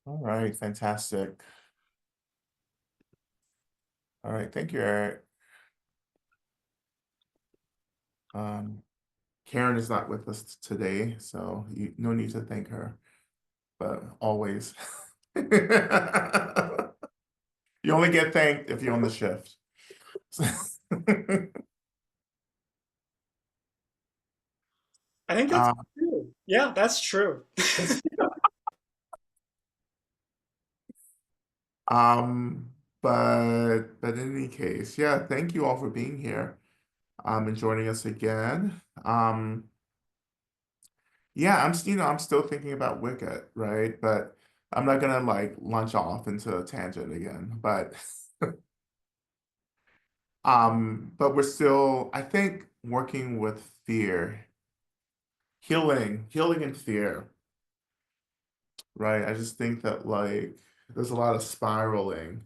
All right, fantastic. All right, thank you, Eric. Um, Karen is not with us today, so no need to thank her, but always. You only get thanked if you're on the shift. I think that's Uh, true. Yeah, that's true. um, but in any case, yeah, thank you all for being here, and joining us again. Yeah, I'm still thinking about Wicked, right? But I'm not gonna like launch off into a tangent again. But we're still, I think, working with fear, healing and fear, right? I just think that like there's a lot of spiraling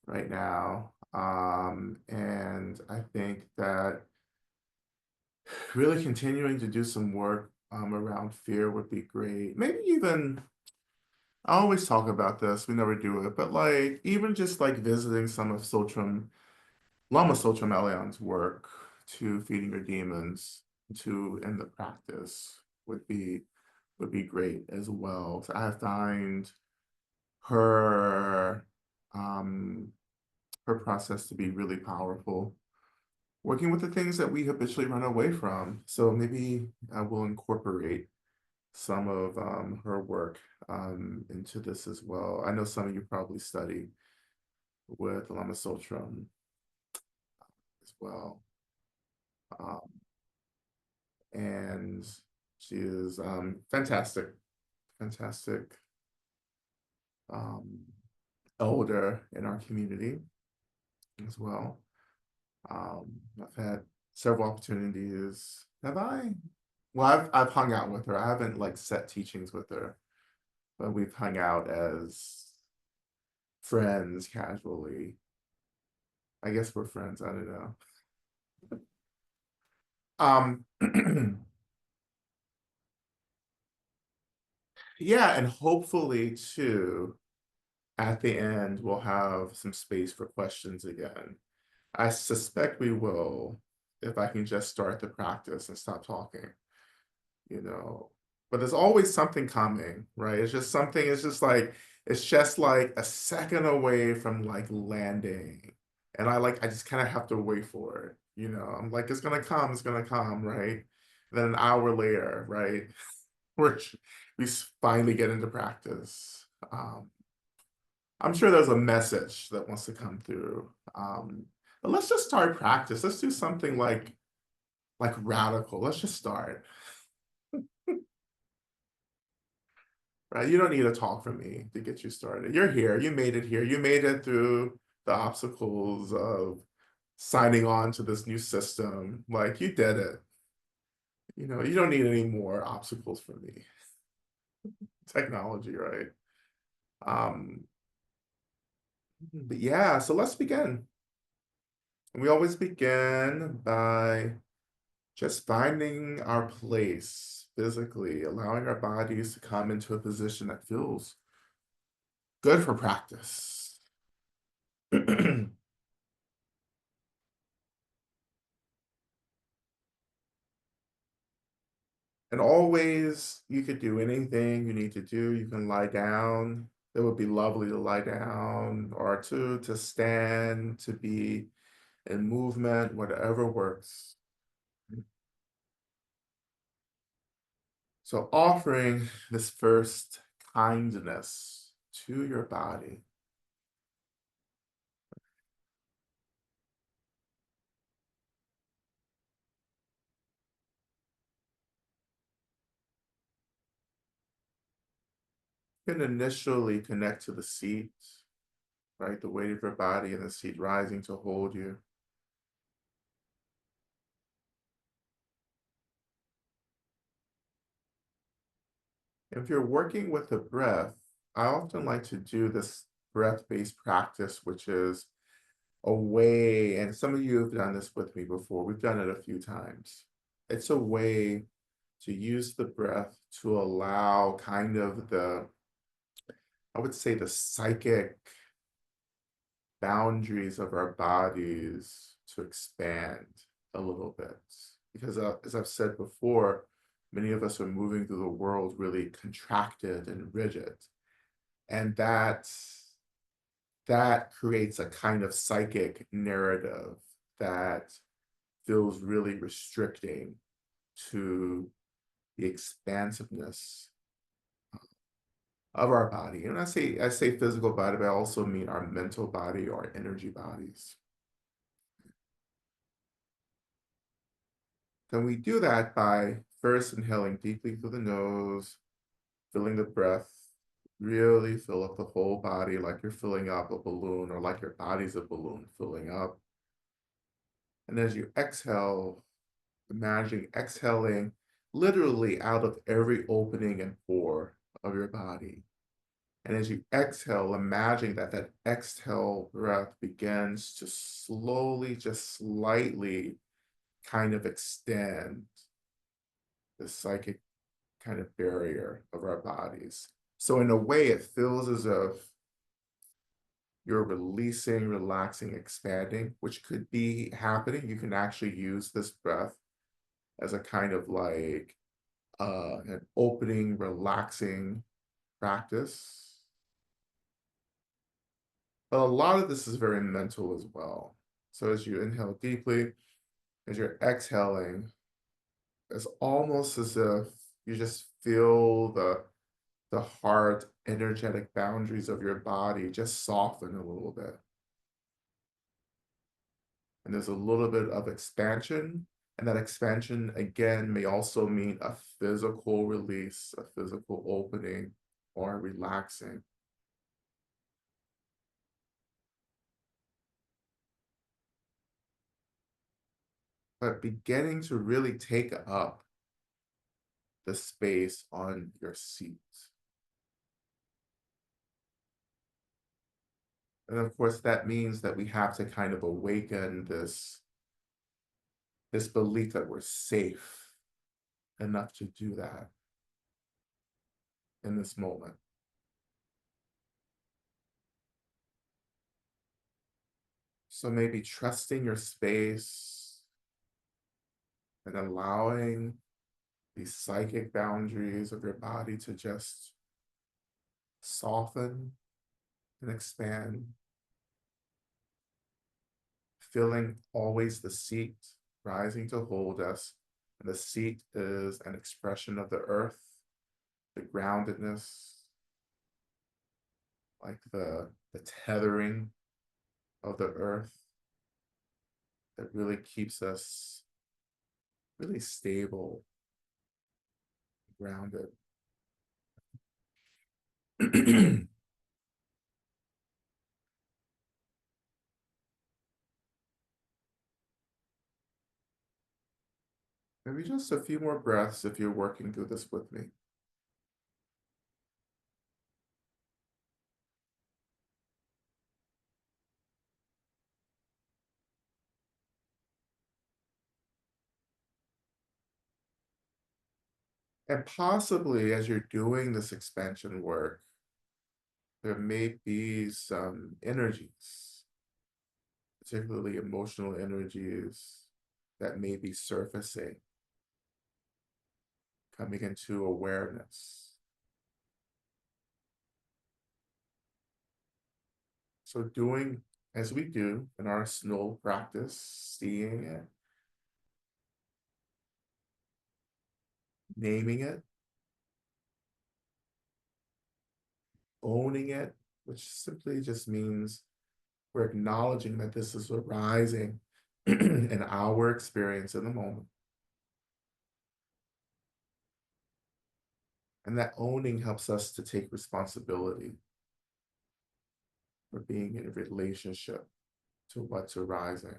right now. And I think that really continuing to do some work around fear would be great. Maybe even I always talk about this, we never do it, but like even just like visiting some of Lama Elion's work to feeding your demons to in the practice would be great as well. So I find her um her process to be really powerful. Working with the things that we habitually run away from. So maybe I will incorporate some of her work into this as well. I know some of you probably study with Lama Sotram as well. Um, and she is fantastic, fantastic um, elder in our community as well. I've had several opportunities. Have I? Well, I've hung out with her. I haven't like set teachings with her, but we've hung out as friends casually. I guess we're friends. I don't know. Um, yeah, and hopefully too, at the end, we'll have some space for questions again. I suspect we will if I can just start the practice and stop talking, you know. But there's always something coming, right? It's just like a second away from like landing. And I just kind of have to wait for it, you know. I'm like, it's gonna come, right? Then an hour later, right? We're we finally get into practice. I'm sure there's a message that wants to come through. But let's just start practice. Let's do something like radical. Let's just start. Right? You don't need a talk from me to get you started. You're here. You made it here. You made it through the obstacles of signing on to this new system. Like you did it. You know, you don't need any more obstacles from me. Technology, right? Um, but yeah, so let's begin. We always begin by just finding our place physically, allowing our bodies to come into a position that feels good for practice. And always, you could do anything you need to do. You can lie down. It would be lovely to lie down or to stand, to be in movement, whatever works. So offering this first kindness to your body. You can initially connect to the seat, right? The weight of your body and the seat rising to hold you. If you're working with the breath, I often like to do this breath-based practice, which is a way, and some of you have done this with me before, we've done it a few times. It's a way to use the breath to allow kind of I would say the psychic boundaries of our bodies to expand a little bit. Because as I've said before, many of us are moving through the world really contracted and rigid. And that creates a kind of psychic narrative that feels really restricting to the expansiveness of our body. And I say physical body, but I also mean our mental body or energy bodies. Then we do that by first inhaling deeply through the nose, filling the breath, really fill up the whole body like you're filling up a balloon or like your body's a balloon filling up. And as you exhale, imagine exhaling literally out of every opening and pore of your body. And as you exhale, imagine that that exhale breath begins to slowly, just slightly kind of extend the psychic kind of barrier of our bodies. So in a way, it feels as if you're releasing, relaxing, expanding, which could be happening. You can actually use this breath as a kind of like an opening, relaxing practice. But a lot of this is very mental as well. So as you inhale deeply, as you're exhaling, it's almost as if you just feel the heart energetic boundaries of your body just soften a little bit. And there's a little bit of expansion. And that expansion, again, may also mean a physical release, a physical opening, or relaxing. But beginning to really take up the space on your seat. And of course, that means that we have to kind of awaken this belief that we're safe enough to do that in this moment. So maybe trusting your space and allowing these psychic boundaries of your body to just soften and expand, feeling always the seat rising to hold us. And the seat is an expression of the earth, the groundedness, like the tethering of the earth that really keeps us really stable, grounded. Maybe just a few more breaths if you're working through this with me. And possibly as you're doing this expansion work, there may be some energies, particularly emotional energies, that may be surfacing, coming into awareness. So doing as we do in our snow practice, seeing it, naming it, owning it, which simply just means we're acknowledging that this is arising in our experience in the moment. And that owning helps us to take responsibility for being in a relationship to what's arising.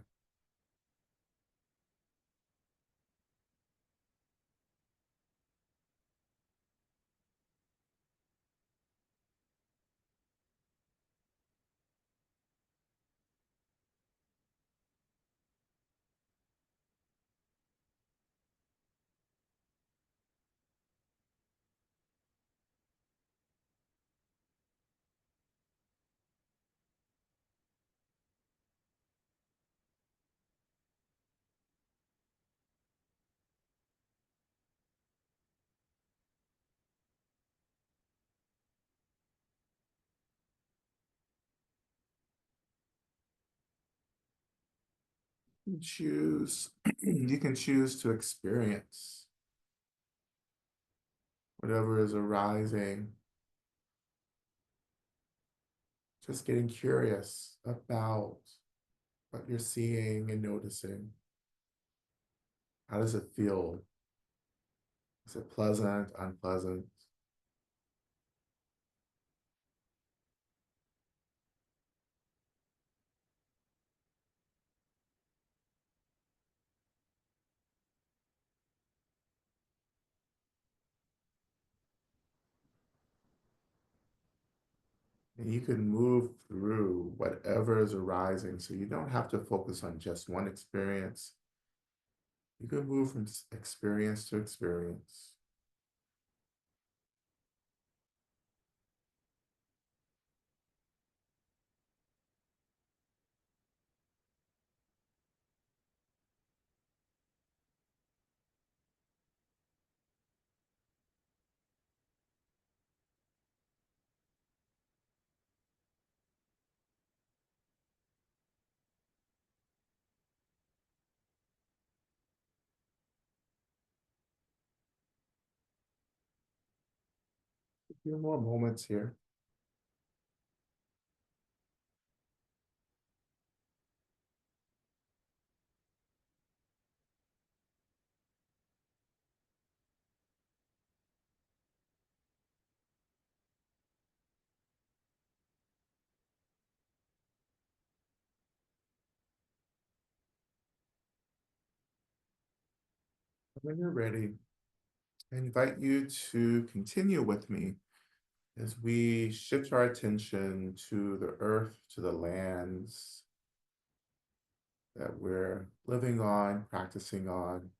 You choose, you can choose to experience whatever is arising, just getting curious about what you're seeing and noticing. How does it feel? Is it pleasant, unpleasant? And you can move through whatever is arising, so you don't have to focus on just one experience. You can move from experience to experience. A few more moments here. When you're ready, I invite you to continue with me as we shift our attention to the earth, to the lands that we're living on, practicing on,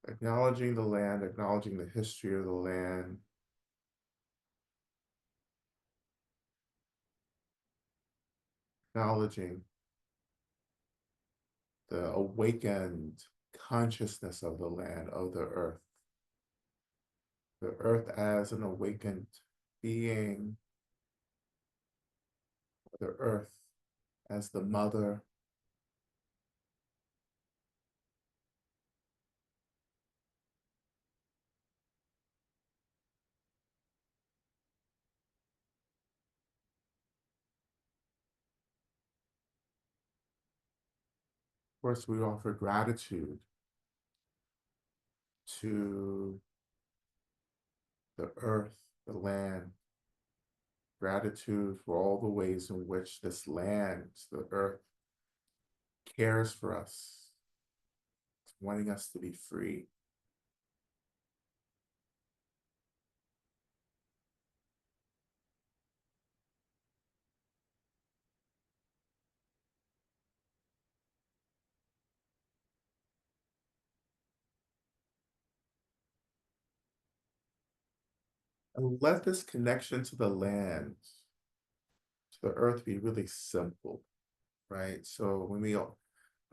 acknowledging the land, acknowledging the history of the land, acknowledging the awakened consciousness of the land, of the earth as an awakened being, the earth as the mother. Of course, we offer gratitude to the earth, the land, gratitude for all the ways in which this land, the earth, cares for us, wanting us to be free. And let this connection to the land, to the earth, be really simple, right? So when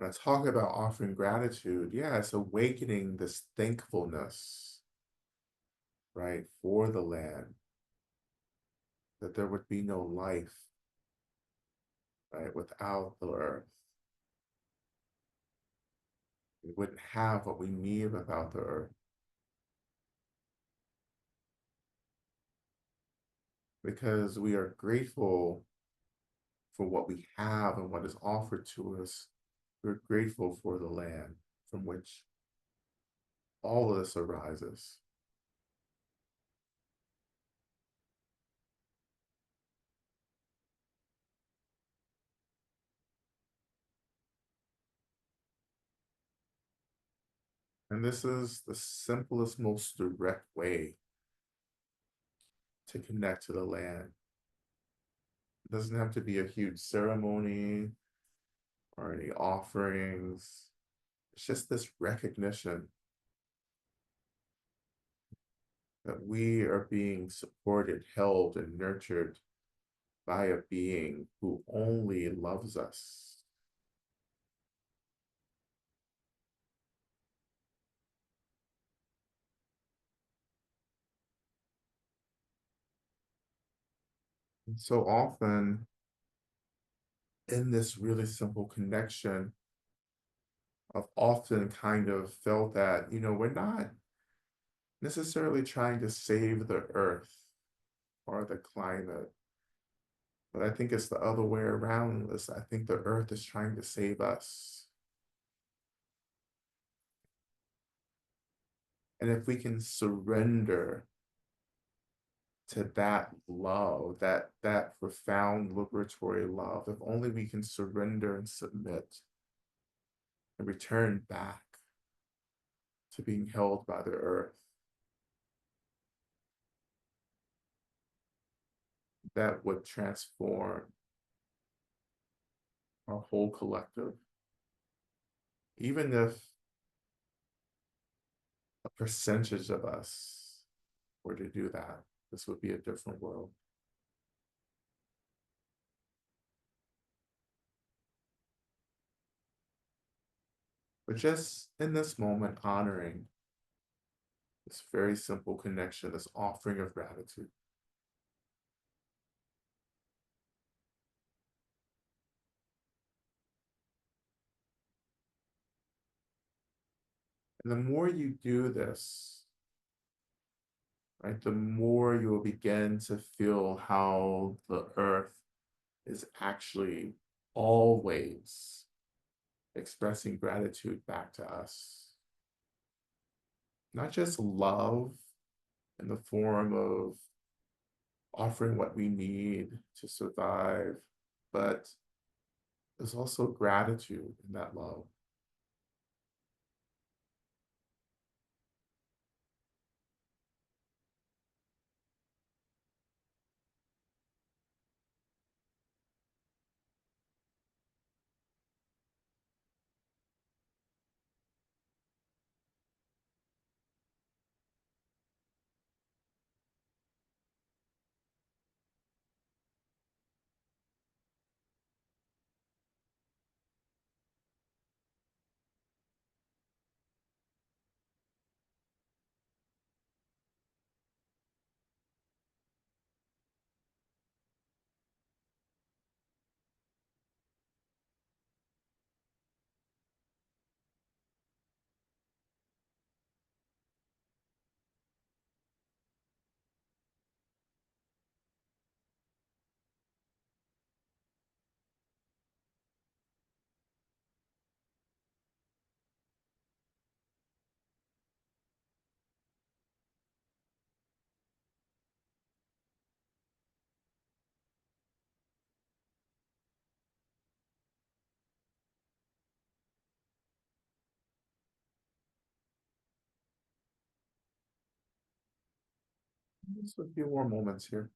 I talk about offering gratitude, yeah, it's awakening this thankfulness, right, for the land, that there would be no life, right, without the earth. We wouldn't have what we need without the earth, because we are grateful for what we have and what is offered to us. We're grateful for the land from which all of this arises. And this is the simplest, most direct way to connect to the land. It doesn't have to be a huge ceremony or any offerings. It's just this recognition that we are being supported, held, and nurtured by a being who only loves us. And so often in this really simple connection, I've often kind of felt that, we're not necessarily trying to save the earth or the climate, but I think it's the other way around. I think the earth is trying to save us. And if we can surrender to that love, that profound liberatory love, if only we can surrender and submit and return back to being held by the earth, that would transform our whole collective. Even if a percentage of us were to do that, this would be a different world. But just in this moment, honoring this very simple connection, this offering of gratitude. And the more you do this, right, the more you will begin to feel how the earth is actually always expressing gratitude back to us. Not just love in the form of offering what we need to survive, but there's also gratitude in that love. Just a few more moments here.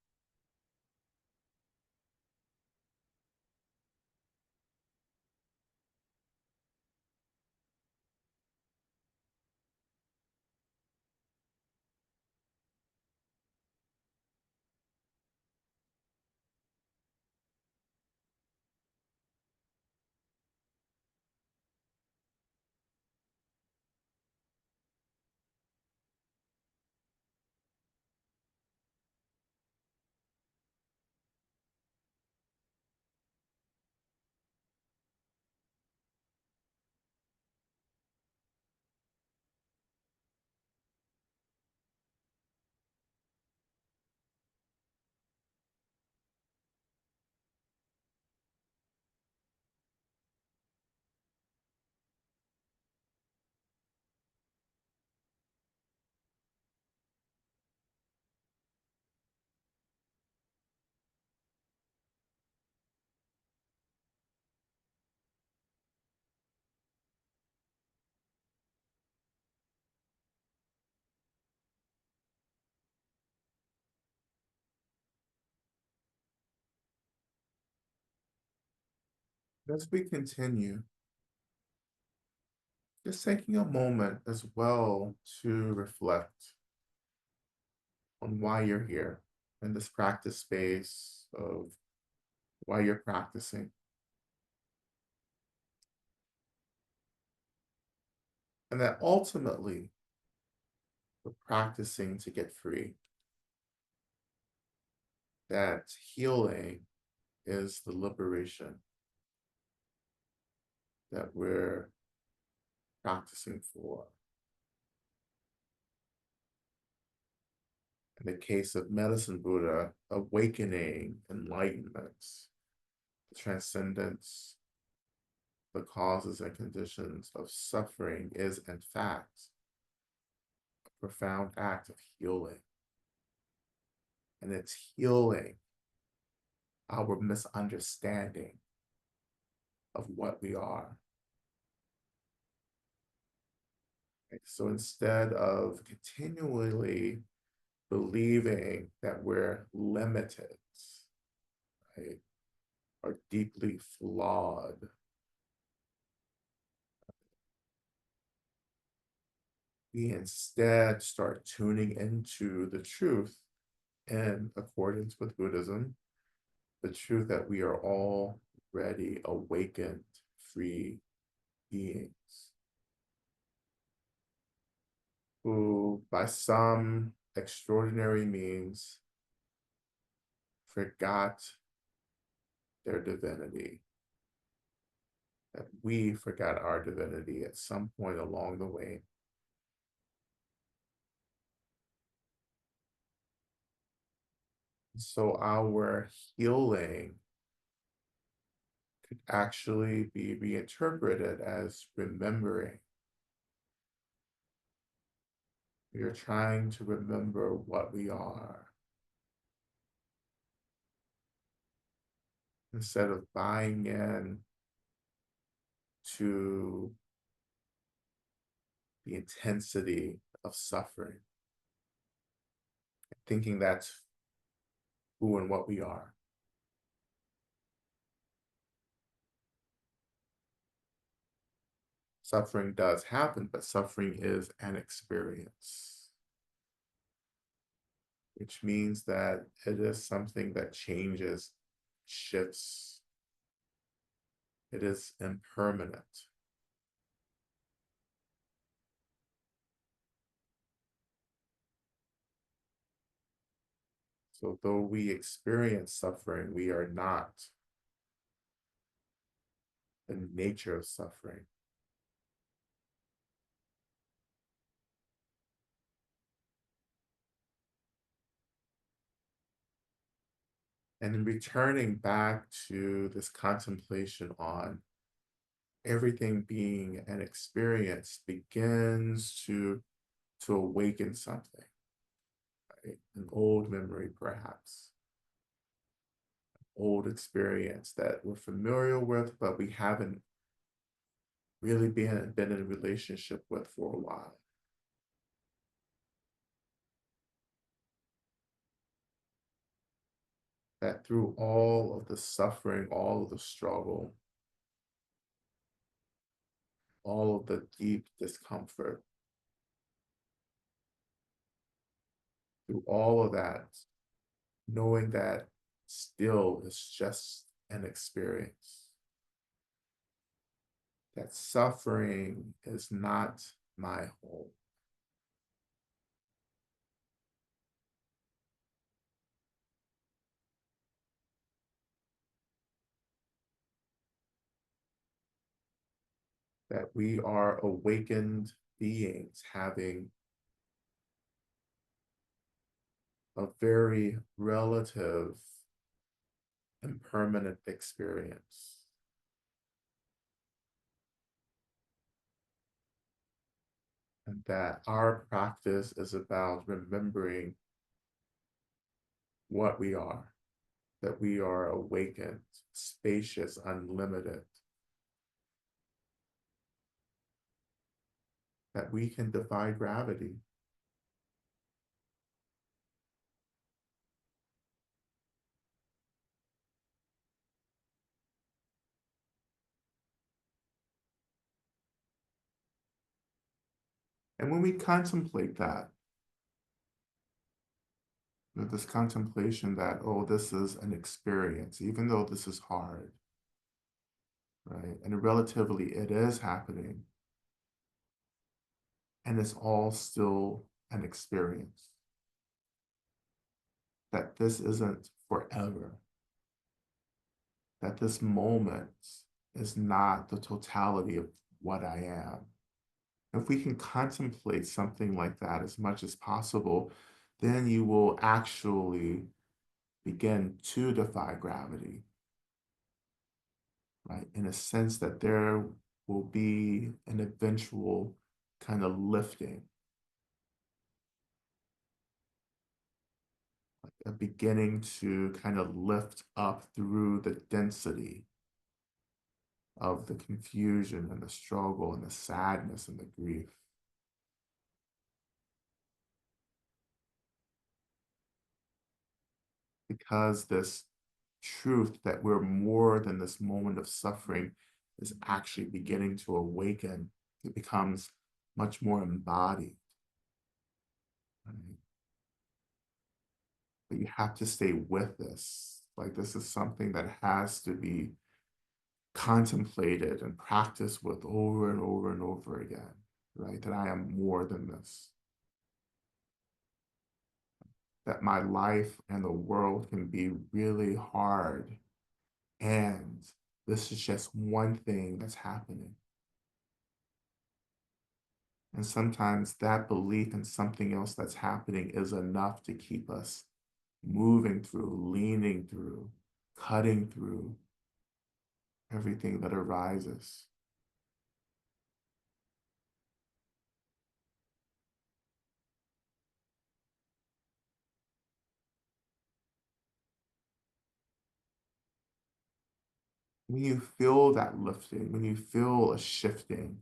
As we continue, just taking a moment as well to reflect on why you're here in this practice space of why you're practicing. And that ultimately we're practicing to get free, that healing is the liberation. that we're practicing for. In the case of medicine Buddha, awakening, enlightenment, transcendence, the causes and conditions of suffering is in fact a profound act of healing. And it's healing our misunderstanding of what we are. Right? So instead of continually believing that we're limited, right, or deeply flawed, we instead start tuning into the truth in accordance with Buddhism, the truth that we are already awakened, free beings who, by some extraordinary means, forgot their divinity, that we forgot our divinity at some point along the way. So our healing could actually be reinterpreted as remembering. We are trying to remember what we are instead of buying in to the intensity of suffering, thinking that's who and what we are. Suffering does happen, but suffering is an experience, which means that it is something that changes, shifts. It is impermanent. So though we experience suffering, we are not the nature of suffering. And in returning back to this contemplation on everything being an experience begins to awaken something, right? An old memory, perhaps, old experience that we're familiar with, but we haven't really been in a relationship with for a while. That through all of the suffering, all of the struggle, all of the deep discomfort, through all of that, knowing that still is just an experience, that suffering is not my home. That we are awakened beings having a very relative and permanent experience. And that our practice is about remembering what we are, that we are awakened, spacious, unlimited, that we can defy gravity. And when we contemplate that, this contemplation that, oh, this is an experience, even though this is hard, right? And relatively, it is happening. And it's all still an experience. That this isn't forever. That this moment is not the totality of what I am. If we can contemplate something like that as much as possible, then you will actually begin to defy gravity, right? In a sense that there will be an eventual kind of lifting, a beginning to kind of lift up through the density of the confusion and the struggle and the sadness and the grief. Because this truth that we're more than this moment of suffering is actually beginning to awaken, it becomes much more embodied. Right? But you have to stay with this. Like, this is something that has to be contemplated and practiced with over and over and over again, right? That I am more than this. That my life and the world can be really hard. And this is just one thing that's happening. And sometimes that belief in something else that's happening is enough to keep us moving through, leaning through, cutting through everything that arises. When you feel that lifting, when you feel a shifting,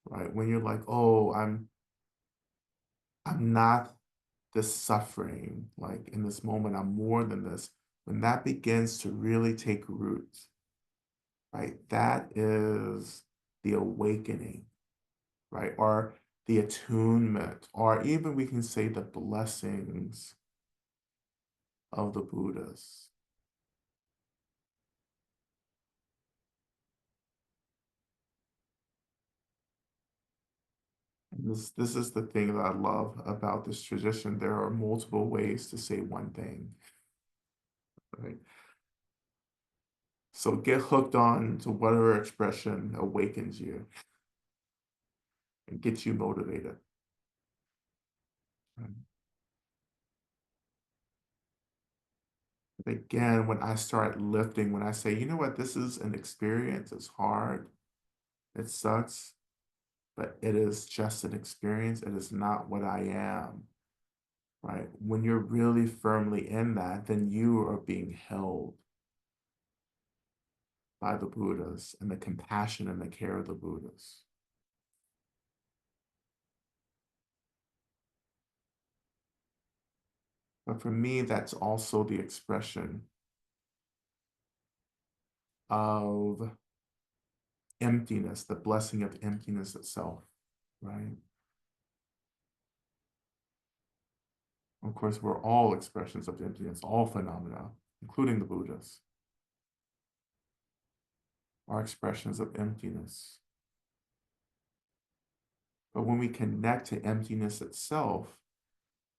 right? When you're like, oh, I'm not this suffering, like in this moment, I'm more than this. When that begins to really take root, right? That is the awakening, right? Or the attunement, or even we can say the blessings of the Buddhas. And this is the thing that I love about this tradition. There are multiple ways to say one thing, right? So get hooked on to whatever expression awakens you and gets you motivated. Right? But again, when I start lifting, when I say, you know what, this is an experience, it's hard, it sucks, but it is just an experience. It is not what I am, right? When you're really firmly in that, then you are being held by the Buddhas and the compassion and the care of the Buddhas. But for me, that's also the expression of emptiness, the blessing of emptiness itself, right? Of course, we're all expressions of emptiness, all phenomena, including the Buddhas, are expressions of emptiness. But when we connect to emptiness itself,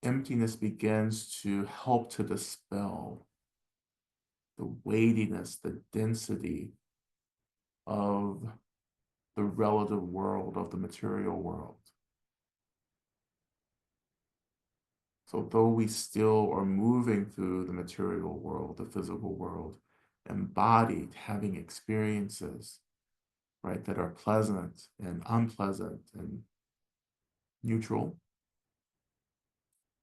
emptiness begins to help to dispel the weightiness, the density of the relative world, of the material world. So though we still are moving through the material world, the physical world, embodied, having experiences, right, that are pleasant and unpleasant and neutral,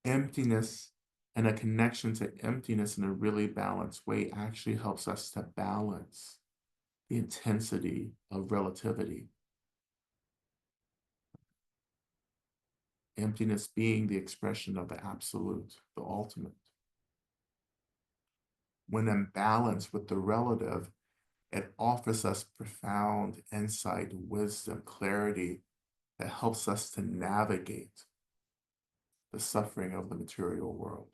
emptiness and a connection to emptiness in a really balanced way actually helps us to balance the intensity of relativity. Emptiness being the expression of the absolute, the ultimate. When in balance with the relative, it offers us profound insight, wisdom, clarity that helps us to navigate the suffering of the material world.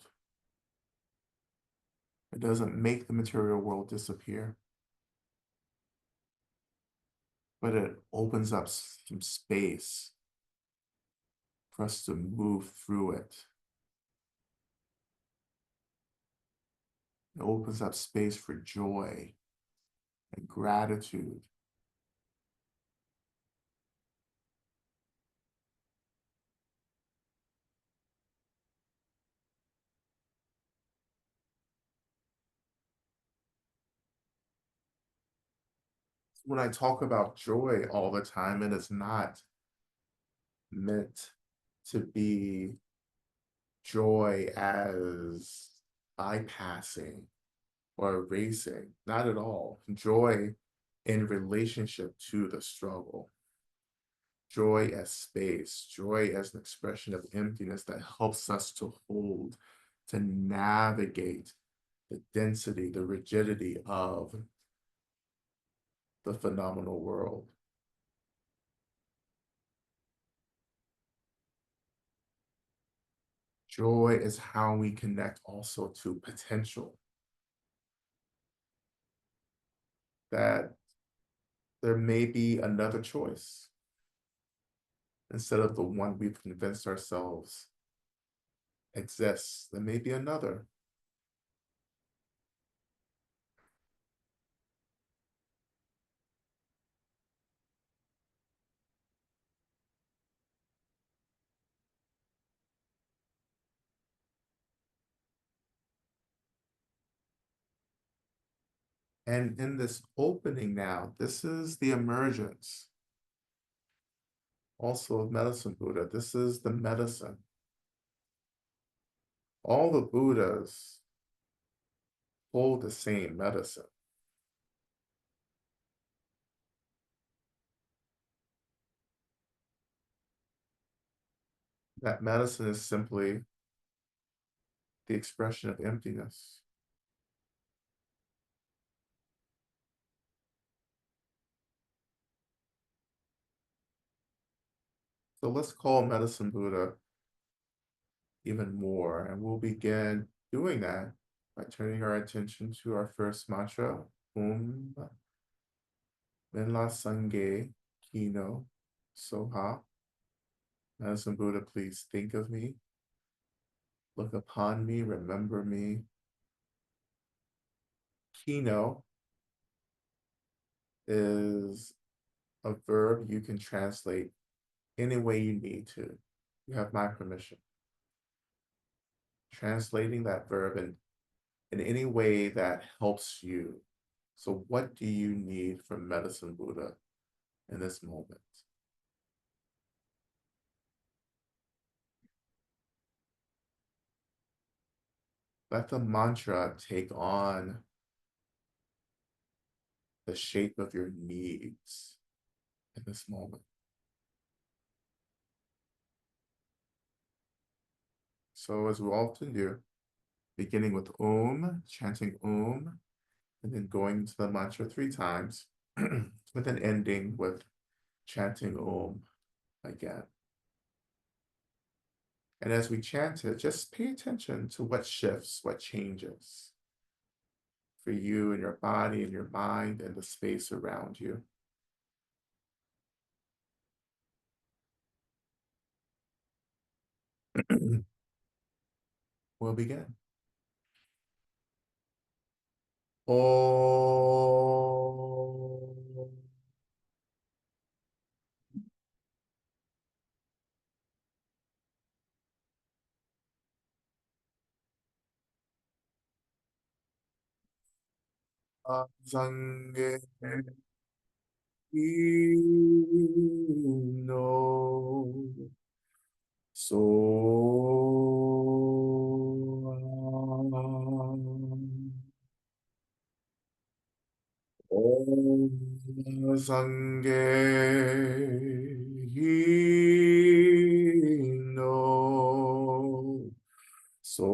It doesn't make the material world disappear, but it opens up some space for us to move through it. It opens up space for joy, and gratitude. When I talk about joy all the time, it is not meant to be joy as bypassing or erasing, not at all. Joy in relationship to the struggle, joy as space, joy as an expression of emptiness that helps us to hold, to navigate the density, the rigidity of the phenomenal world. Joy is how we connect also to potential, that there may be another choice instead of the one we've convinced ourselves exists. There may be another. And in this opening now, this is the emergence also of medicine Buddha. This is the medicine. All the Buddhas hold the same medicine. That medicine is simply the expression of emptiness. So let's call medicine Buddha even more, and we'll begin doing that by turning our attention to our first mantra, Menla Sange Kino Soha. Medicine Buddha, please think of me, look upon me, remember me. Kino is a verb you can translate any way you need to. You have my permission. Translating that verb in any way that helps you. So what do you need from Medicine Buddha in this moment? Let the mantra take on the shape of your needs in this moment. So as we often do, beginning with chanting and then going to the mantra 3 times, and then ending with chanting again. And as we chant it, just pay attention to what shifts, what changes for you and your body and your mind and the space around you. We'll begin. Om. Zange no so Om Sange no so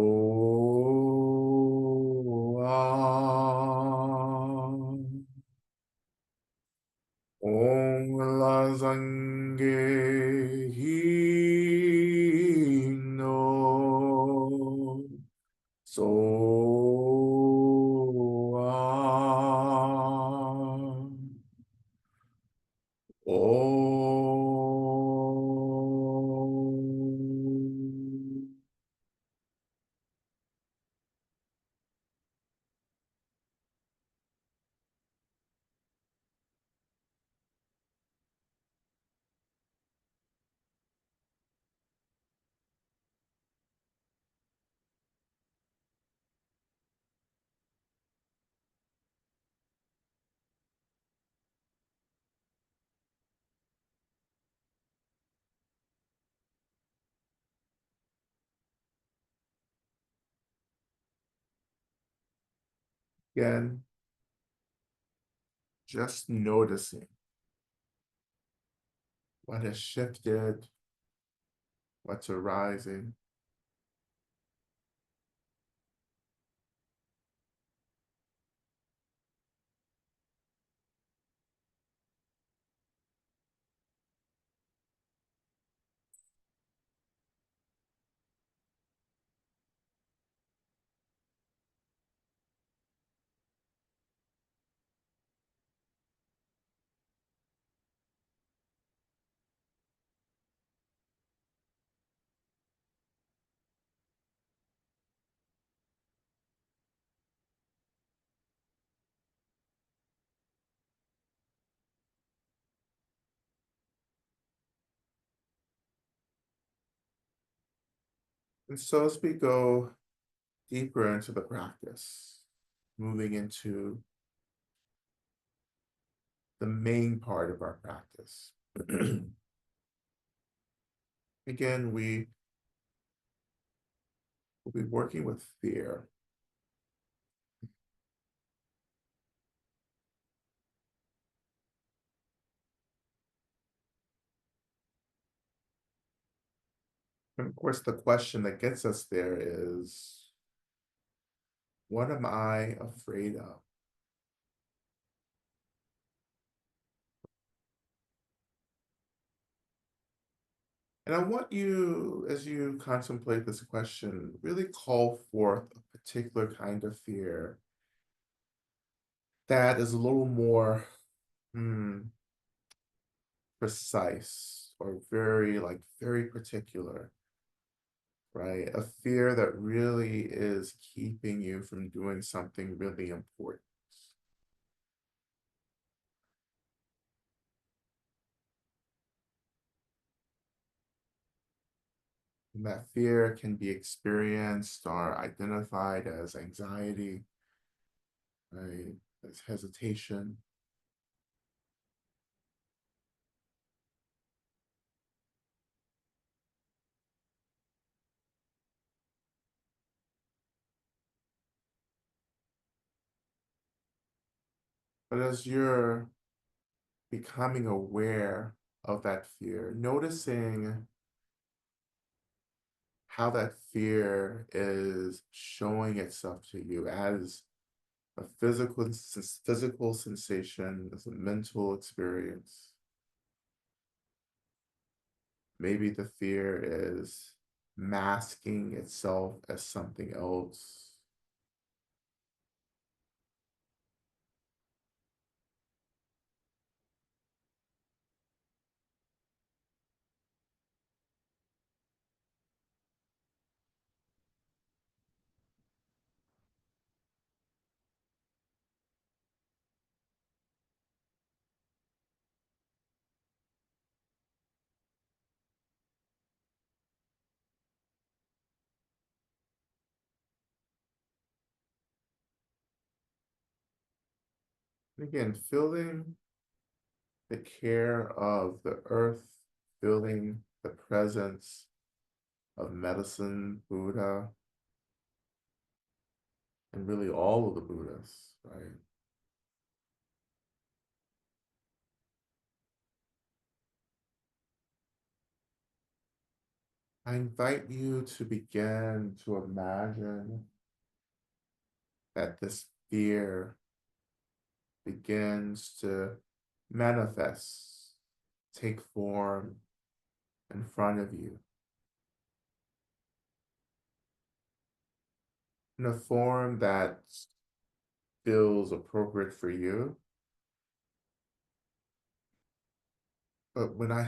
Om La Zange no so Om. Again, just noticing what has shifted, what's arising. And so as we go deeper into the practice, moving into the main part of our practice. Again, we will be working with fear. And of course, the question that gets us there is, what am I afraid of? And I want you, as you contemplate this question, really call forth a particular kind of fear that is a little more hmm, precise or very particular, right? A fear that really is keeping you from doing something really important. And that fear can be experienced or identified as anxiety, right? As hesitation. But as you're becoming aware of that fear, noticing how that fear is showing itself to you as a physical sensation, as a mental experience. Maybe the fear is masking itself as something else. Again, feeling the care of the earth, feeling the presence of medicine, Buddha, and really all of the Buddhas, right? I invite you to begin to imagine that this fear begins to manifest, take form in front of you in a form that feels appropriate for you. But when you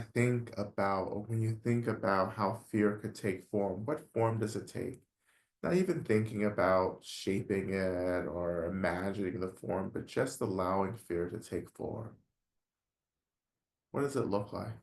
think about how fear could take form, what form does it take? Not even thinking about shaping it or imagining the form, but just allowing fear to take form. What does it look like?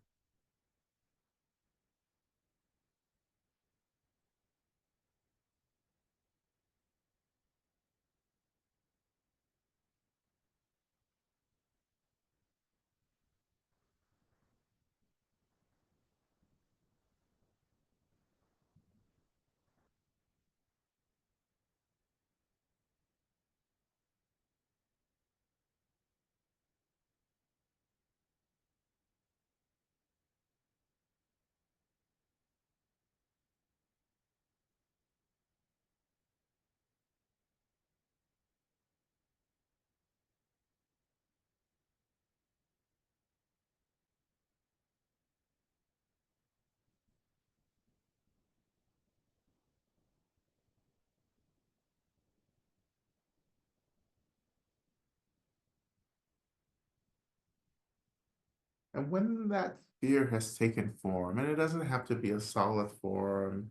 And when that fear has taken form, and it doesn't have to be a solid form,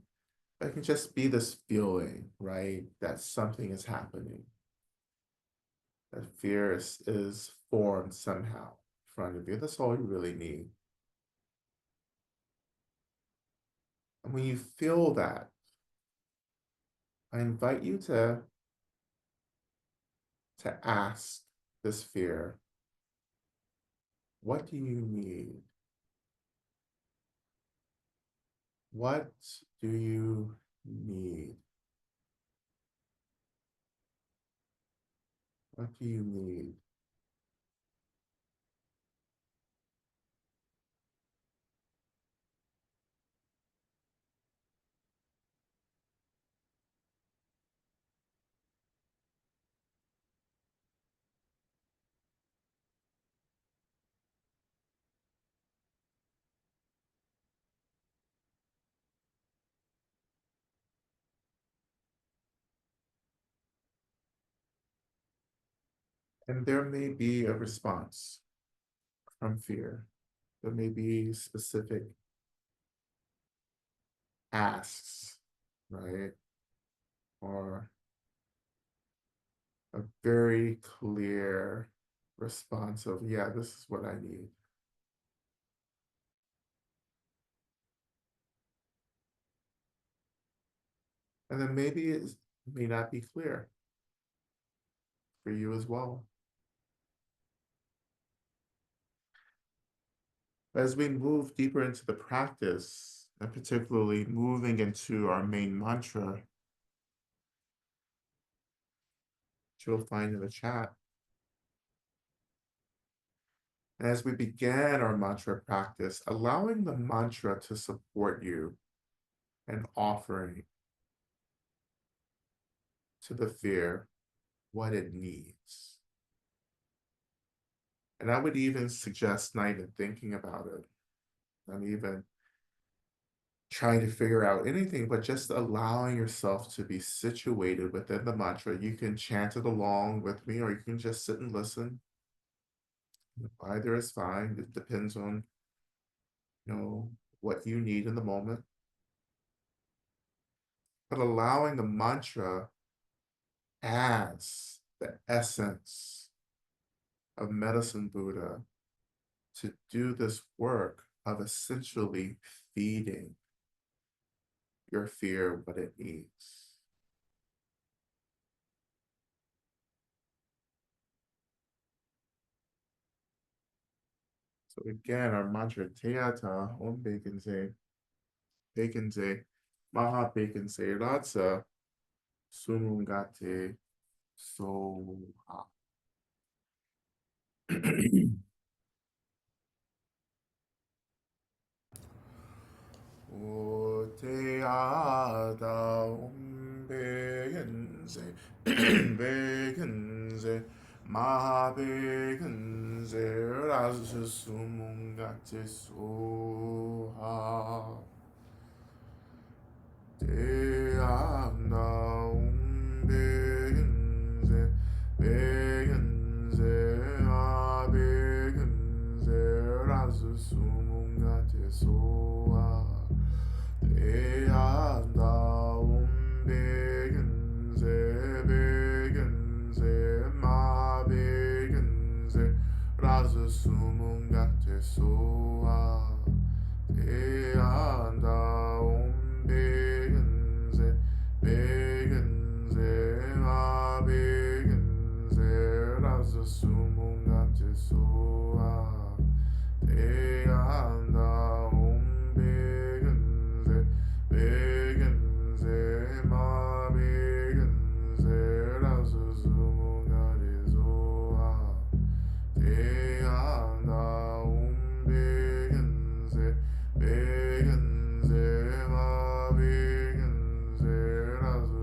it can just be this feeling, right, that something is happening. That fear is formed somehow in front of you. That's all you really need. And when you feel that, I invite you to ask this fear, what do you need? What do you need? What do you need? And there may be a response from fear. There may be specific asks, right? Or a very clear response of, yeah, this is what I need. And then maybe it may not be clear for you as well. As we move deeper into the practice, and particularly moving into our main mantra, which you'll find in the chat, and as we began our mantra practice, allowing the mantra to support you and offering to the fear what it needs. And I would even suggest not even thinking about it, not even trying to figure out anything, but just allowing yourself to be situated within the mantra. You can chant it along with me, or you can just sit and listen. Either is fine. It depends on, what you need in the moment. But allowing the mantra as the essence of Medicine Buddha to do this work of essentially feeding your fear what it needs. So again, our mantra Teata Om Bekenze, Maha Bekenze Ratsa Sumungate Soha. O Teata Om Bekenze Bekenze Maha Bekenze Ratsa Sumungate Soha. Te anda begenze, begenze, a begenze, razu sumunga te soa. Te anda begenze, begenze, ma begenze, razu sumunga te soa. Te anda begenze, begenze, ma begenze, raza sumungate soa. Te anda begenze, begenze, ma begenze, raza sumungate soa. Te anda begenze, begenze, ma begenze, raza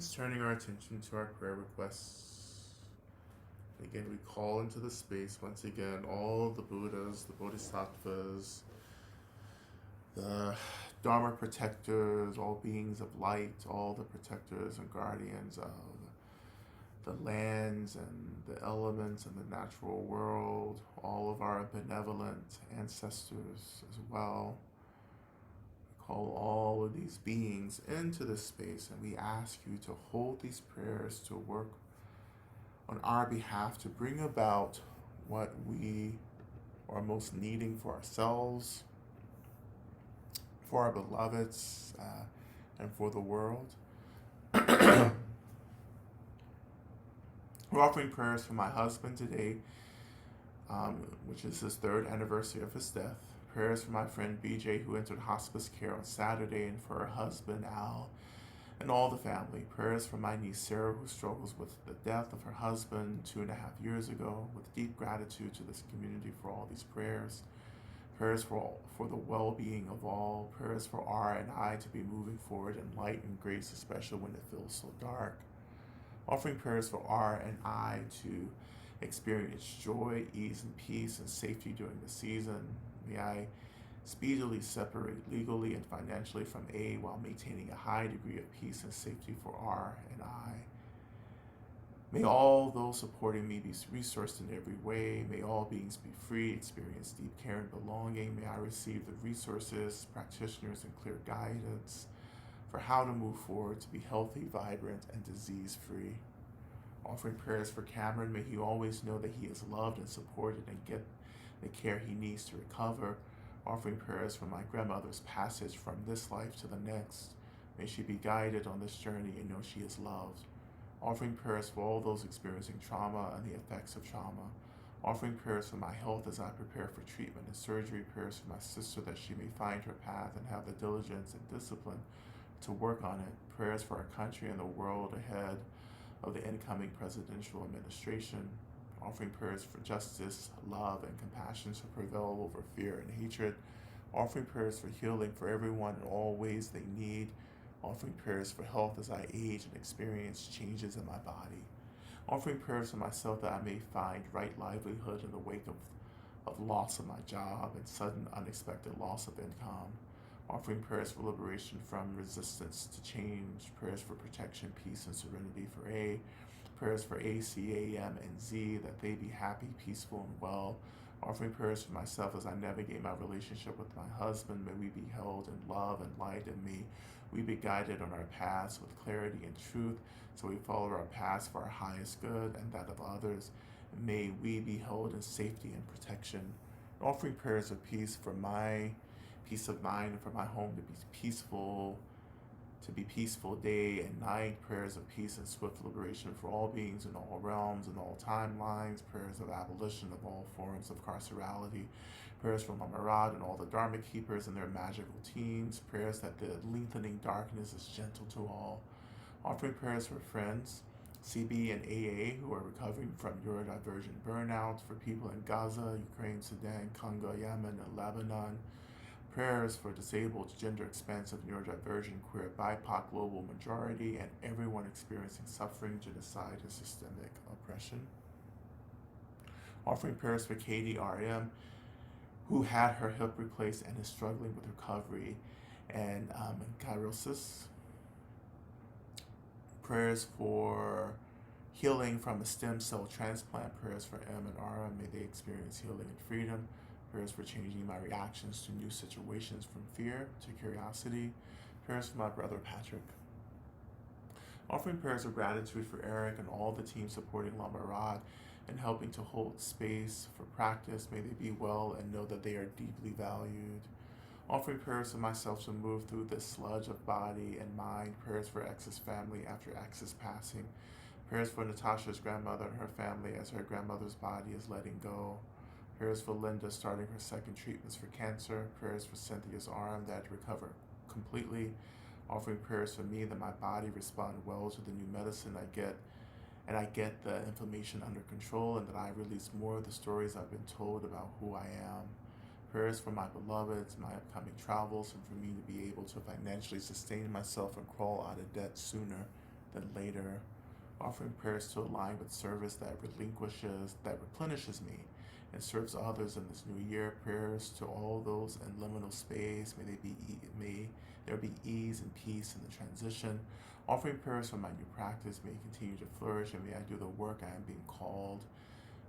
Just turning our attention to our prayer requests. Again, we call into the space once again all the Buddhas, the Bodhisattvas, the Dharma protectors, all beings of light, all the protectors and guardians of the lands and the elements and the natural world, all of our benevolent ancestors as well. We call all of these beings into this space and we ask you to hold these prayers to work on our behalf to bring about what we are most needing for ourselves, for our beloveds, and for the world. We're offering prayers for my husband today, which is his 3rd anniversary of his death. Prayers for my friend BJ, who entered hospice care on Saturday, and for her husband Al, and all the family. Prayers for my niece Sarah, who struggles with the death of her husband 2.5 years ago, with deep gratitude to this community for all these prayers. Prayers for the well-being of all. Prayers for R and I to be moving forward in light and grace, especially when it feels so dark. Offering prayers for R and I to experience joy, ease, and peace and safety during the season. May I speedily separate legally and financially from A while maintaining a high degree of peace and safety for R and I. May all those supporting me be resourced in every way. May all beings be free, experience deep care and belonging. May I receive the resources, practitioners, and clear guidance for how to move forward to be healthy, vibrant, and disease free. Offering prayers for Cameron, may he always know that he is loved and supported and get the care he needs to recover. Offering prayers for my grandmother's passage from this life to the next. May she be guided on this journey and know she is loved. Offering prayers for all those experiencing trauma and the effects of trauma. Offering prayers for my health as I prepare for treatment and surgery. Prayers for my sister that she may find her path and have the diligence and discipline to work on it. Prayers for our country and the world ahead of the incoming presidential administration. Offering prayers for justice, love, and compassion to prevail over fear and hatred. Offering prayers for healing for everyone in all ways they need. Offering prayers for health as I age and experience changes in my body. Offering prayers for myself that I may find right livelihood in the wake of loss of my job and sudden unexpected loss of income. Offering prayers for liberation from resistance to change. Prayers for protection, peace, and serenity for A. Prayers for A, C, A, M, and Z, that they be happy, peaceful, and well. Offering prayers for myself as I navigate my relationship with my husband. May we be held in love and light, and may we be guided on our paths with clarity and truth, so we follow our paths for our highest good and that of others. May we be held in safety and protection. Offering prayers of peace for my peace of mind and for my home to be peaceful day and night. Prayers of peace and swift liberation for all beings in all realms and all timelines. Prayers of abolition of all forms of carcerality. Prayers for Lama Rod and all the Dharma keepers and their magical teams. Prayers that the lengthening darkness is gentle to all. Offering prayers for friends, CB and AA, who are recovering from neurodivergent burnout. For people in Gaza, Ukraine, Sudan, Congo, Yemen, and Lebanon. Prayers for disabled, gender expansive, neurodivergent, queer, BIPOC, global majority, and everyone experiencing suffering, genocide, and systemic oppression. Offering prayers for Katie RM, who had her hip replaced and is struggling with recovery and chirosis. Prayers for healing from a stem cell transplant. Prayers for M and R, may they experience healing and freedom. Prayers for changing my reactions to new situations from fear to curiosity. Prayers for my brother Patrick. Offering prayers of gratitude for Eric and all the team supporting Lama Rod and helping to hold space for practice. May they be well and know that they are deeply valued. Offering prayers for myself to move through this sludge of body and mind. Prayers for X's family after X's passing. Prayers for Natasha's grandmother and her family as her grandmother's body is letting go. Prayers for Linda starting her second treatments for cancer. Prayers for Cynthia's arm that recover completely. Offering prayers for me that my body respond well to the new medicine I get, and I get the inflammation under control, and that I release more of the stories I've been told about who I am. Prayers for my beloveds, my upcoming travels, and for me to be able to financially sustain myself and crawl out of debt sooner than later. Offering prayers to align with service that replenishes me and serves others in this new year. Prayers to all those in liminal space. May there be ease and peace in the transition. Offering prayers for my new practice. May it continue to flourish, and may I do the work I am being called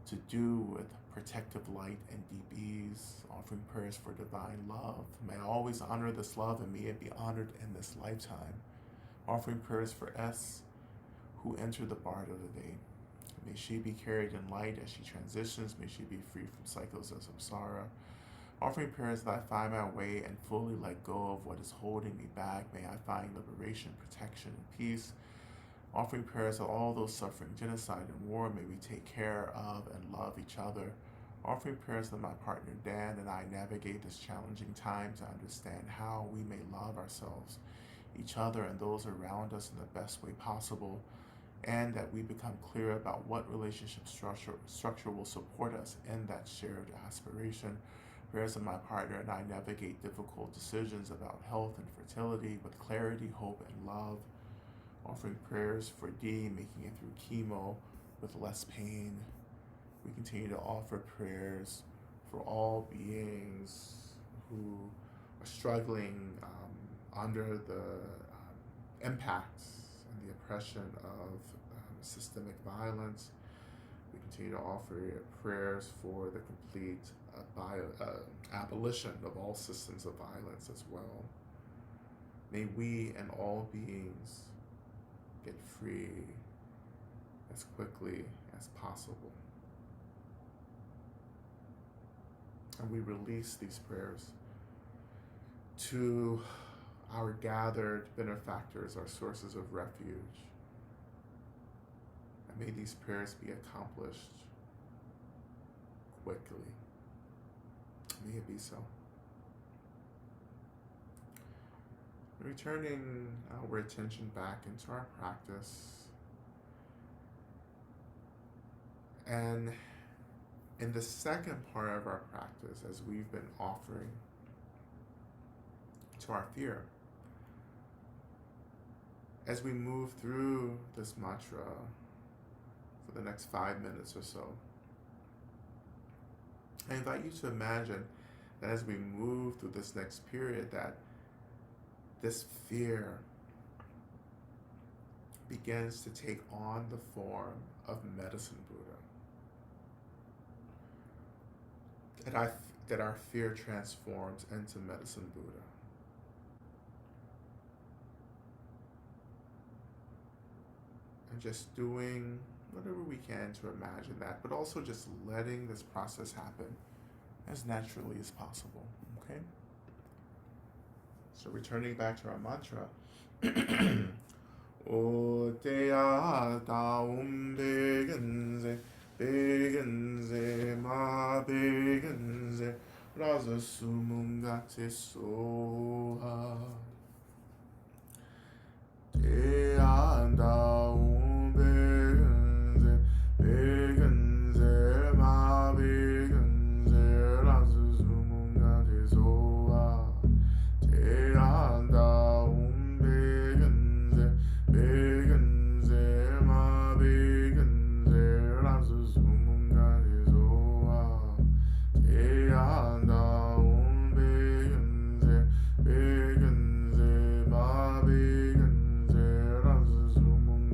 to do with protective light and deep ease. Offering prayers for divine love. May I always honor this love, and may it be honored in this lifetime. Offering prayers for S, who entered the bardo today. May she be carried in light as she transitions. May she be free from cycles of samsara. Offering prayers that I find my way and fully let go of what is holding me back. May I find liberation, protection, and peace. Offering prayers that all those suffering genocide and war, may we take care of and love each other. Offering prayers that my partner Dan and I navigate this challenging time to understand how we may love ourselves, each other, and those around us in the best way possible, and that we become clear about what relationship structure will support us in that shared aspiration. Prayers that my partner and I navigate difficult decisions about health and fertility with clarity, hope, and love. Offering prayers for D, making it through chemo with less pain. We continue to offer prayers for all beings who are struggling under the impacts and the oppression of systemic violence. We continue to offer prayers for the complete abolition of all systems of violence as well. May we and all beings get free as quickly as possible. And we release these prayers to our gathered benefactors, our sources of refuge. And may these prayers be accomplished quickly. May it be so. Returning our attention back into our practice. And in the second part of our practice, as we've been offering to our fear, as we move through this mantra for the next 5 minutes or so, I invite you to imagine that as we move through this next period, that this fear begins to take on the form of medicine Buddha. That our fear transforms into medicine Buddha. And just doing whatever we can to imagine that, but also just letting this process happen as naturally as possible. Okay? So returning back to our mantra. O te ata begenze, begenze, ma begenze, rasa sumungate soha. Te ata begenze, begenze, ma begenze, rasa sumungate soha. Te ata begenze, begenze, ma begenze, rasa sumungate soha. Te ata begenze, begenze, ma begenze, rasa sumungate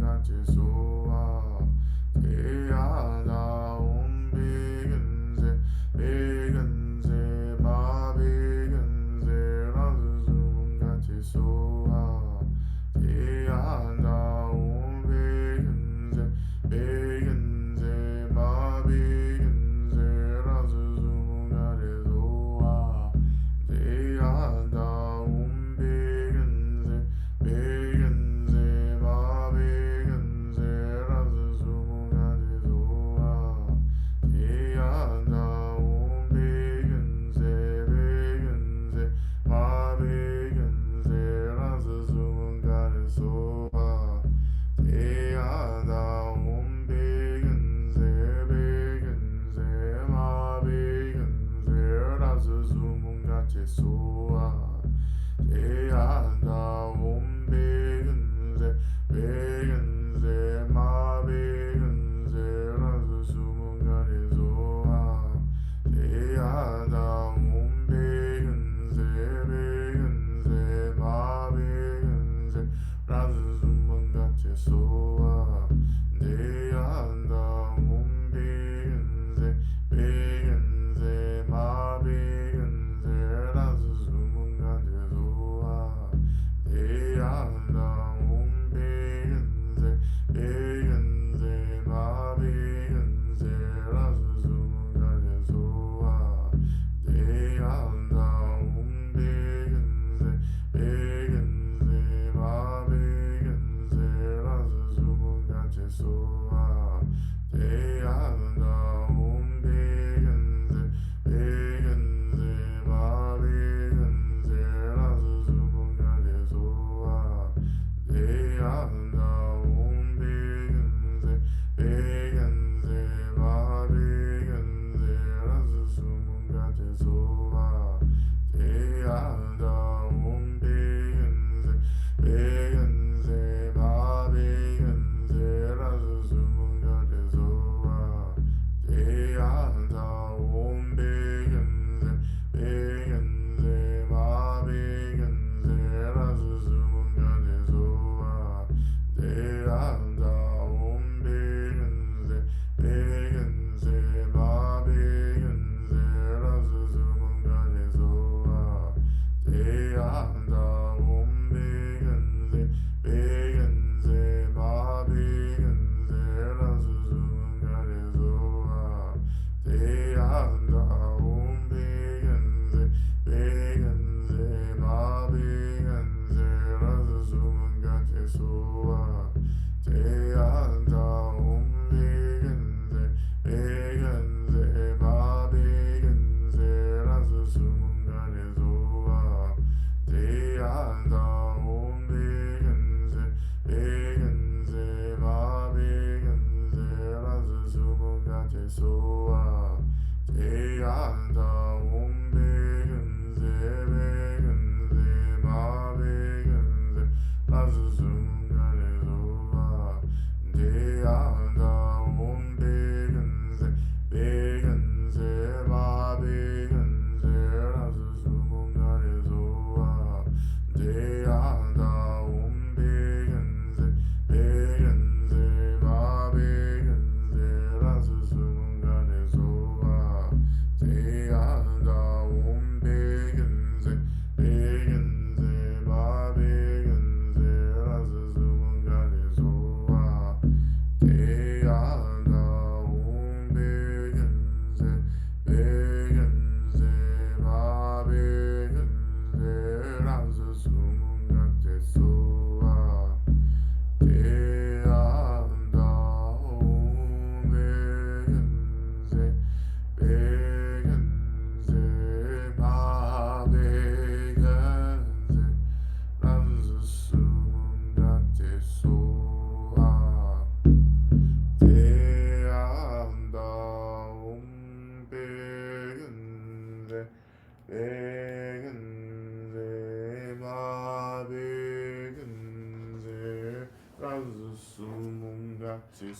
Sumunga te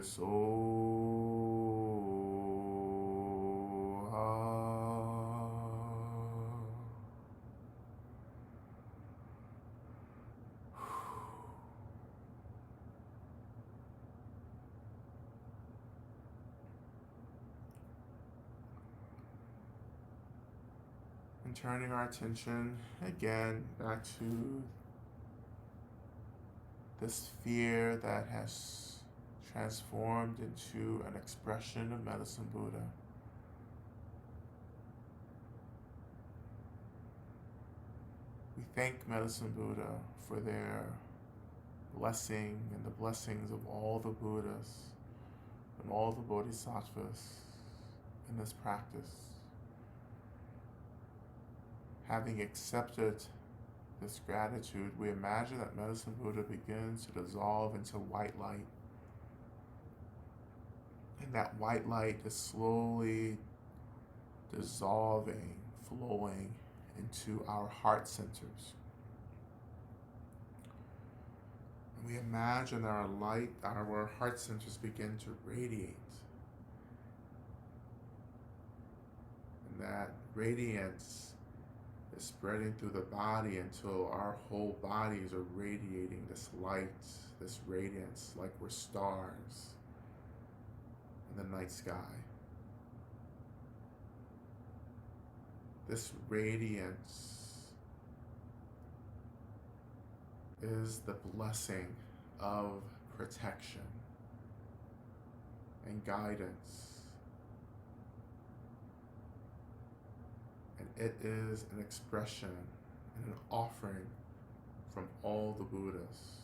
soha. And turning our attention again back to this fear that has transformed into an expression of Medicine Buddha. We thank Medicine Buddha for their blessing and the blessings of all the Buddhas and all the Bodhisattvas in this practice. Having accepted this gratitude, we imagine that Medicine Buddha begins to dissolve into white light. And that white light is slowly dissolving, flowing into our heart centers. And we imagine our heart centers begin to radiate. And that radiance is spreading through the body until our whole bodies are radiating this light, this radiance, like we're stars in the night sky. This radiance is the blessing of protection and guidance. And it is an expression and an offering from all the Buddhas.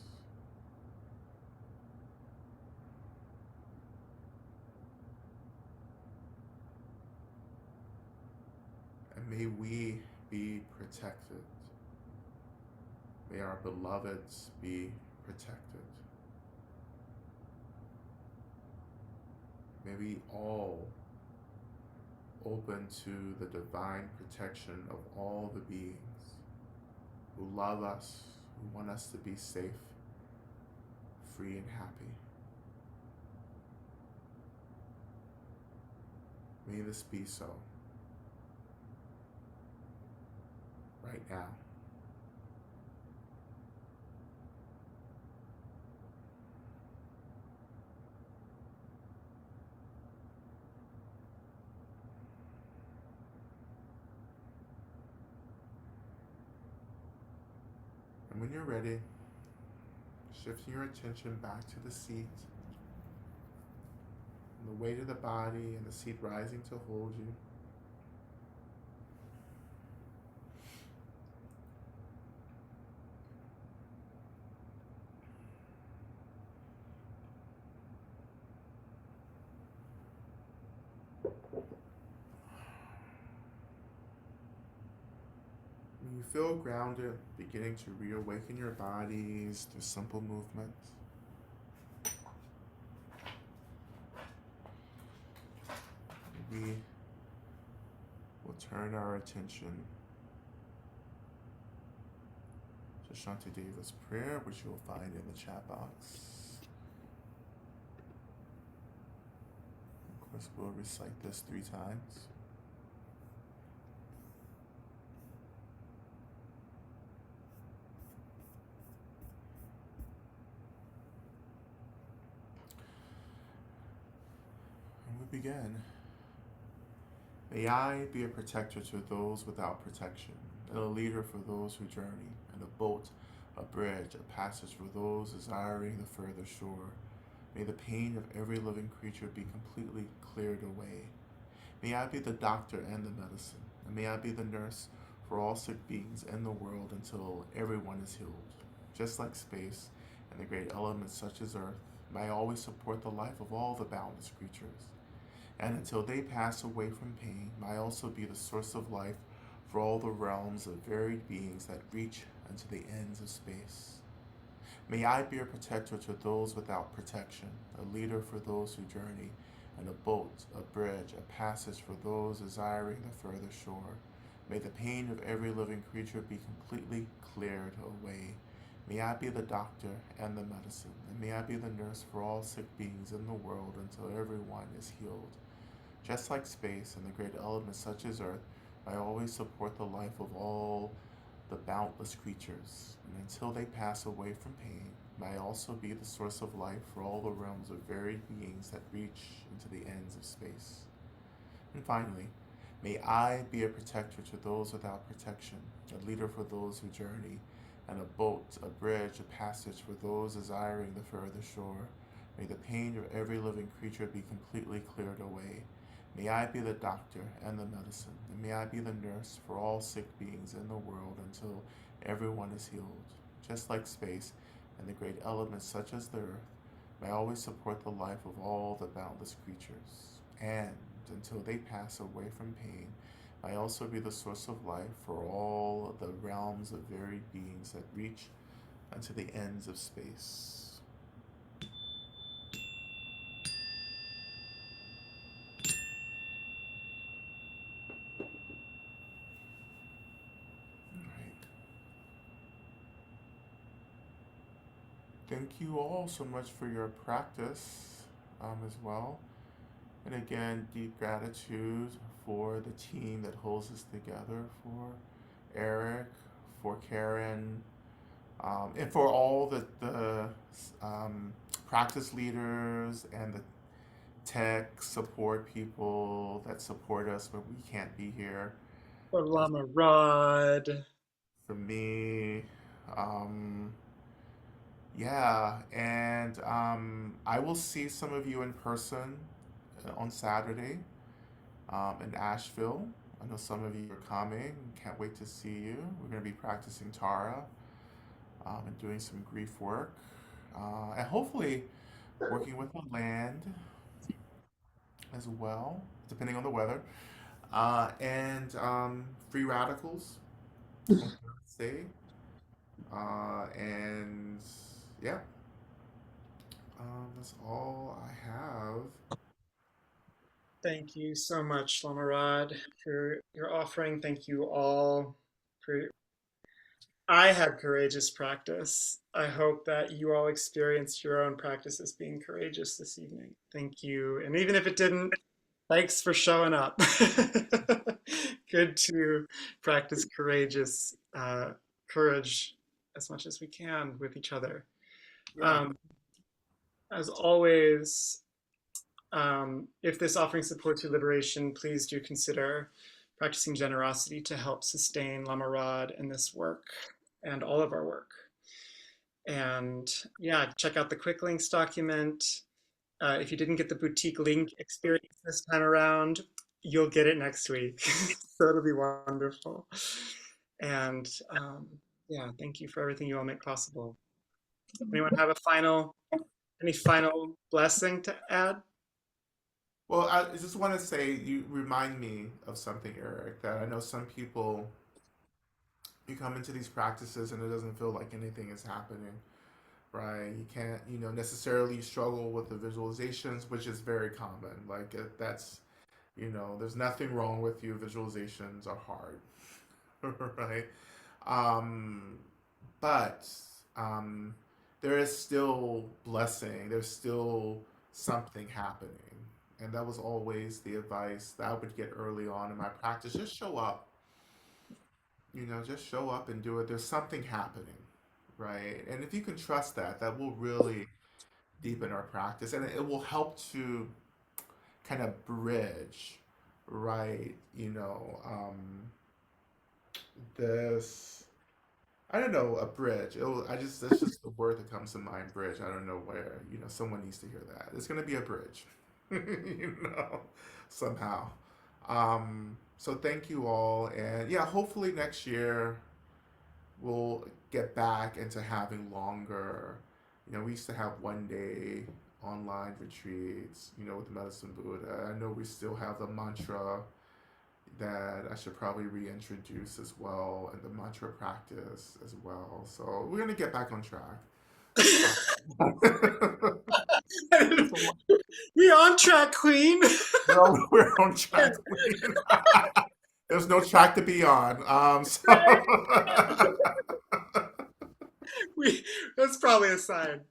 And may we be protected. May our beloveds be protected. May we all open to the divine protection of all the beings who love us, who want us to be safe, free, and happy. May this be so. right now. And when you're ready, shifting your attention back to the seat, and the weight of the body and the seat rising to hold you. When you feel grounded, beginning to reawaken your bodies through simple movements, we will turn our attention to Shantideva's prayer, which you'll find in the chat box. Of course, we'll recite this 3 times. And we begin. May I be a protector to those without protection, and a leader for those who journey, and a boat, a bridge, a passage for those desiring the further shore. May the pain of every living creature be completely cleared away. May I be the doctor and the medicine, and may I be the nurse for all sick beings in the world until everyone is healed. Just like space and the great elements such as earth, may I always support the life of all the boundless creatures. And until they pass away from pain, may I also be the source of life for all the realms of varied beings that reach into the ends of space. May I be a protector to those without protection, a leader for those who journey, and a boat, a bridge, a passage for those desiring the further shore. May the pain of every living creature be completely cleared away. May I be the doctor and the medicine, and may I be the nurse for all sick beings in the world until everyone is healed. Just like space and the great elements such as earth, I always support the life of all the boundless creatures, and until they pass away from pain, may I also be the source of life for all the realms of varied beings that reach into the ends of space. And finally, may I be a protector to those without protection, a leader for those who journey, and a boat, a bridge, a passage for those desiring the further shore. May the pain of every living creature be completely cleared away. May I be the doctor and the medicine, and may I be the nurse for all sick beings in the world until everyone is healed. Just like space and the great elements such as the earth, may I always support the life of all the boundless creatures. And until they pass away from pain, may I also be the source of life for all the realms of varied beings that reach unto the ends of space. All right. Thank you all so much for your practice as well. And again, deep gratitude for the team that holds us together, for Eric, for Karen, and for all the practice leaders and the tech support people that support us when we can't be here. Or As Lama Rod. for me, um, yeah, and I will see some of you in person on Saturday in Asheville. I know some of you are coming. Can't wait to see you. We're going to be practicing Tara and doing some grief work. And hopefully working with the land as well, depending on the weather. And free radicals on Thursday. And yeah, that's all I have. Thank you so much, Lama Rod, for your offering. Thank you all for. I had courageous practice. I hope that you all experienced your own practice as being courageous this evening. Thank you. And even if it didn't, thanks for showing up. good to practice courage as much as we can with each other. Yeah. Um, as always, if this offering supports your liberation, please do consider practicing generosity to help sustain Lama Rod and this work and all of our work. And yeah, check out the quick links document. If you didn't get the boutique link experience this time around, you'll get it next week. So it'll be wonderful. And yeah, thank you for everything you all make possible. Anyone have any final blessing to add? Well, I just want to say you remind me of something, Eric, that I know some people, you come into these practices and it doesn't feel like anything is happening, right? You can't, necessarily struggle with the visualizations, which is very common. Like that's, there's nothing wrong with you. Visualizations are hard, right? Um, but um, there is still blessing. There's still something happening. And that was always the advice that I would get early on in my practice. Just show up, just show up and do it. There's something happening, right? And if you can trust that, that will really deepen our practice and it will help to kind of bridge, right? This I don't know, a bridge. That's just the word that comes to mind, bridge. I don't know where, someone needs to hear that. It's gonna be a bridge, somehow. So thank you all, and yeah, hopefully next year we'll get back into having longer. We used to have 1 day online retreats, with the Medicine Buddha. I know we still have the mantra that I should probably reintroduce as well, and the mantra practice as well. So we're gonna get back on track. So, We on track, Queen. no, we're on track. There's no track to be on. Right. We that's probably a sign.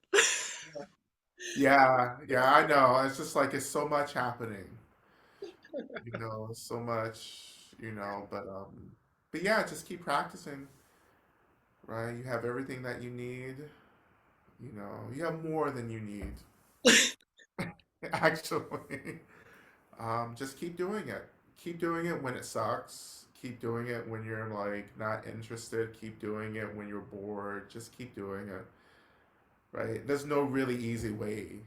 Yeah, yeah, I know. It's just like it's so much happening. So much, but yeah, just keep practicing, right? You have everything that you need. You have more than you need, actually. Just keep doing it. Keep doing it when it sucks. Keep doing it when you're like not interested. Keep doing it when you're bored. Just keep doing it, right? There's no really easy way,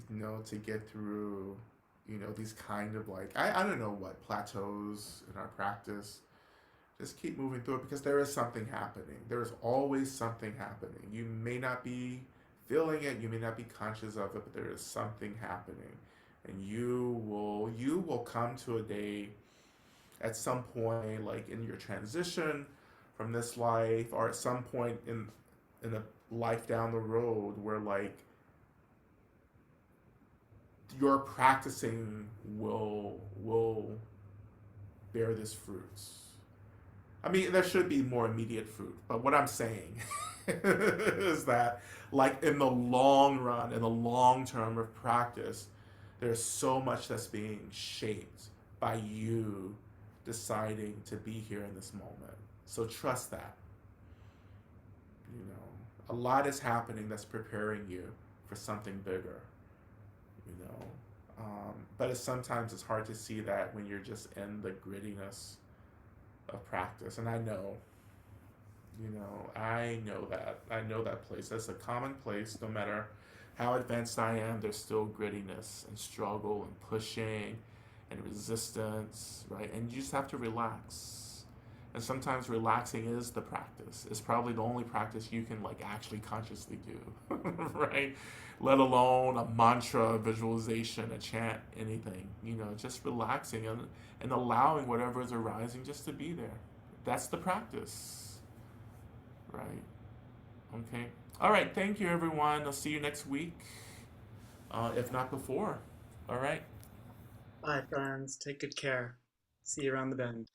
to get through, these kind of like I don't know what plateaus in our practice. Just keep moving through it because there is something happening. There is always something happening. You may not be feeling it, you may not be conscious of it, but there is something happening. And you will come to a day at some point, like in your transition from this life, or at some point in a life down the road where like your practicing will bear this fruits. I mean, there should be more immediate fruit, but what I'm saying is that, like, in the long run, in the long term of practice, there's so much that's being shaped by you deciding to be here in this moment. So trust that. A lot is happening that's preparing you for something bigger. You know, but sometimes it's hard to see that when you're just in the grittiness of practice. And I know that. I know that place. That's a common place. No matter how advanced I am, there's still grittiness and struggle and pushing and resistance, right? And you just have to relax. And sometimes relaxing is the practice. It's probably the only practice you can like actually consciously do, right? Let alone a mantra, a visualization, a chant, anything. Just relaxing and allowing whatever is arising just to be there. That's the practice, right? Okay. All right. Thank you, everyone. I'll see you next week, if not before. All right. Bye, friends. Take good care. See you around the bend.